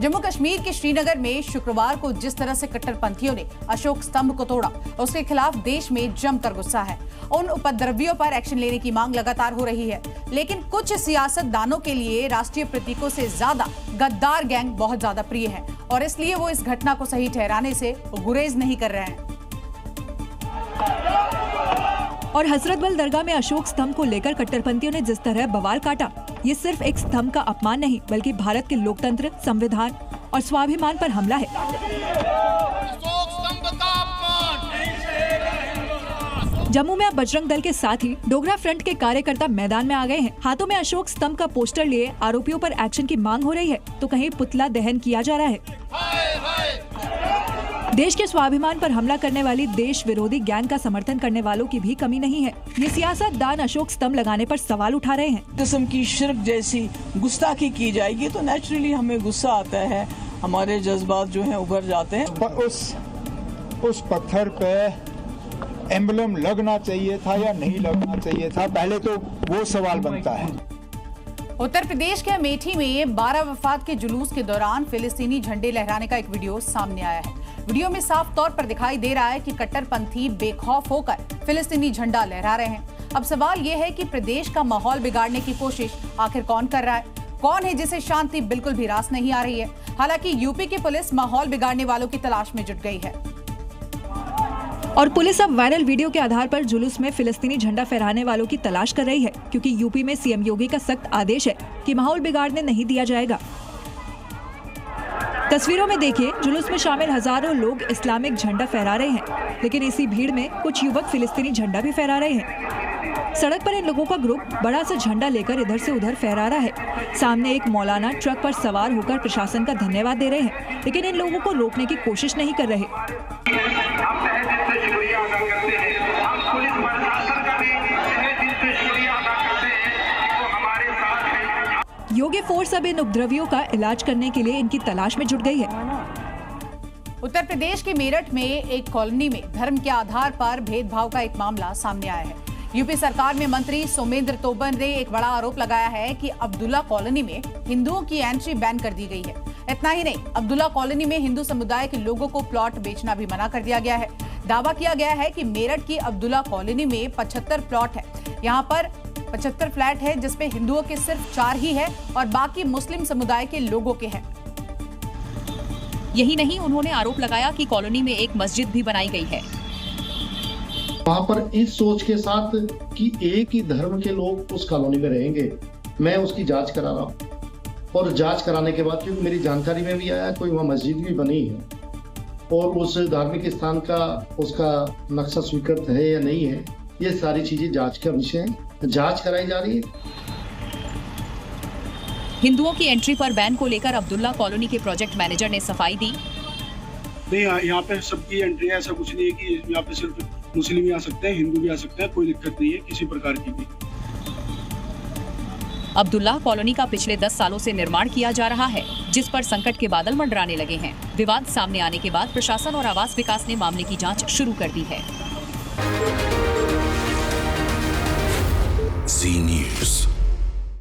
जम्मू कश्मीर के श्रीनगर में शुक्रवार को जिस तरह से कट्टरपंथियों ने अशोक स्तंभ को तोड़ा, उसके खिलाफ देश में जमकर गुस्सा है। उन उपद्रवियों पर एक्शन लेने की मांग लगातार हो रही है, लेकिन कुछ सियासतदानों के लिए राष्ट्रीय प्रतीकों से ज्यादा गद्दार गैंग बहुत ज्यादा प्रिय है और इसलिए वो इस घटना को सही ठहराने से गुरेज नहीं कर रहे हैं। और हजरतबल दरगाह में अशोक स्तंभ को लेकर कट्टरपंथियों ने जिस तरह बवाल काटा, ये सिर्फ एक स्तंभ का अपमान नहीं बल्कि भारत के लोकतंत्र, संविधान और स्वाभिमान पर हमला है। जम्मू में अब बजरंग दल के साथ ही डोगरा फ्रंट के कार्यकर्ता मैदान में आ गए हैं। हाथों में अशोक स्तंभ का पोस्टर लिए आरोपियों पर एक्शन की मांग हो रही है, तो कहीं पुतला दहन किया जा रहा है। देश के स्वाभिमान पर हमला करने वाली देश विरोधी गैंग का समर्थन करने वालों की भी कमी नहीं है। ये सियासतदान अशोक स्तंभ लगाने पर सवाल उठा रहे हैं। किस्म की शिर्क जैसी गुस्ताखी की जाएगी तो नेचुरली हमें गुस्सा आता है, हमारे जज्बात जो हैं उभर जाते हैं। उस पत्थर पे एम्बलम लगना चाहिए था या नहीं लगना चाहिए था, पहले तो वो सवाल बनता है। उत्तर प्रदेश के अमेठी में 12 वफात के जुलूस के दौरान फिलिस्तीनी झंडे लहराने का एक वीडियो सामने आया है। वीडियो में साफ तौर पर दिखाई दे रहा है कि कट्टरपंथी बेखौफ होकर फिलिस्तीनी झंडा लहरा रहे हैं। अब सवाल यह है कि प्रदेश का माहौल बिगाड़ने की कोशिश आखिर कौन कर रहा है? कौन है जिसे शांति बिल्कुल भी रास नहीं आ रही है? हालांकि यूपी की पुलिस माहौल बिगाड़ने वालों की तलाश में जुट गई है और पुलिस अब वायरल वीडियो के आधार पर जुलूस में फिलिस्तीनी झंडा फहराने वालों की तलाश कर रही है, क्योंकि यूपी में सीएम योगी का सख्त आदेश है कि माहौल बिगाड़ने नहीं दिया जाएगा। तस्वीरों में देखिए, जुलूस में शामिल हजारों लोग इस्लामिक झंडा फहरा रहे हैं, लेकिन इसी भीड़ में कुछ युवक फिलिस्तीनी झंडा भी फहरा रहे हैं। सड़क पर इन लोगों का ग्रुप बड़ा सा झंडा लेकर इधर से उधर फहरा रहा है। सामने एक मौलाना ट्रक पर सवार होकर प्रशासन का धन्यवाद दे रहे हैं, लेकिन इन लोगों को रोकने की कोशिश नहीं कर रहे। योगी फोर्स अब इन उपद्रवियों का इलाज करने के लिए इनकी तलाश में जुट गई है। उत्तर प्रदेश के मेरठ में एक कॉलोनी में धर्म के आधार पर भेदभाव का एक मामला सामने आया है। यूपी सरकार में मंत्री सोमेंद्र तोमर ने एक बड़ा आरोप लगाया है कि अब्दुल्ला कॉलोनी में हिंदुओं की एंट्री बैन कर दी गई है। इतना ही नहीं, अब्दुल्ला कॉलोनी में हिंदू समुदाय के लोगों को प्लॉट बेचना भी मना कर दिया गया है। दावा किया गया है कि मेरठ की अब्दुल्ला कॉलोनी में 75 प्लॉट है। यहाँ पर 75 फ्लैट है, जिसमें हिंदुओं के सिर्फ 4 ही है और बाकी मुस्लिम समुदाय के लोगों के हैं। यही नहीं, उन्होंने आरोप लगाया कि कॉलोनी में एक मस्जिद भी बनाई गई है। वहाँ पर इस सोच के साथ कि एक ही धर्म के लोग उस कॉलोनी में रहेंगे, मैं उसकी जांच करा रहा हूँ और जांच कराने के बाद क्योंकि मेरी जानकारी में भी आया कोई वहाँ मस्जिद भी बनी है और उस धार्मिक स्थान का उसका नक्शा स्वीकृत है या नहीं है, ये सारी चीजें जांच का विषय है, जांच कराई जा रही है। हिंदुओं की एंट्री पर बैन को लेकर अब्दुल्ला कॉलोनी के प्रोजेक्ट मैनेजर ने सफाई दी। नहीं, यहाँ पे सबकी एंट्री है, ऐसा कुछ नहीं है कि यहाँ पे सिर्फ मुस्लिम ही आ सकते हैं, हिंदू भी आ सकते हैं, कोई दिक्कत नहीं है किसी प्रकार की भी। अब्दुल्ला कॉलोनी का पिछले 10 सालों से निर्माण किया जा रहा है, जिस पर संकट के बादल मंडराने लगे हैं। विवाद सामने आने के बाद प्रशासन और आवास विकास ने मामले की जांच शुरू कर दी है। Zee News।